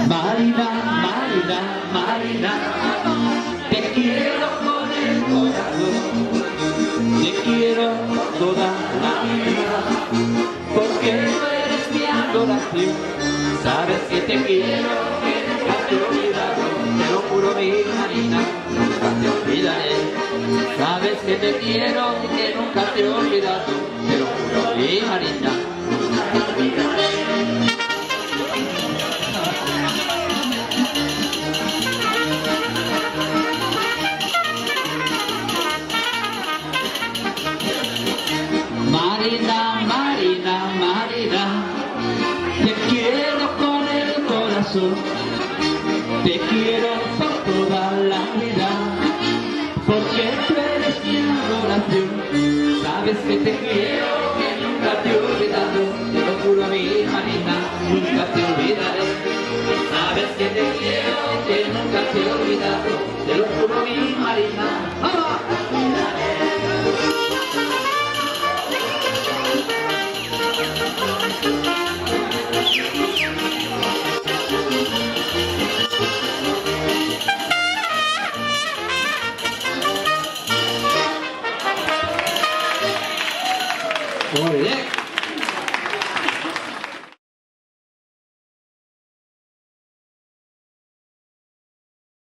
Marina, Marina, Marina, te quiero con el corazón, te quiero toda la vida, porque tú eres mi adoración. Sabes que te quiero, que nunca te he olvidado, te lo juro mi Marina, nunca te olvidaré. Sabes que te quiero, que nunca te he olvidado, te lo juro mi Marina, nunca te olvidaré. Marina, Marina, Marina, te quiero con el corazón, te quiero por toda la vida, porque tú eres mi adoración. Sabes que te quiero, que nunca te he olvidado, te lo juro mi Marina, nunca te olvidaré. Sabes que te quiero, que nunca te he olvidado, te lo juro mi Marina, ¡vamos! Muy bien.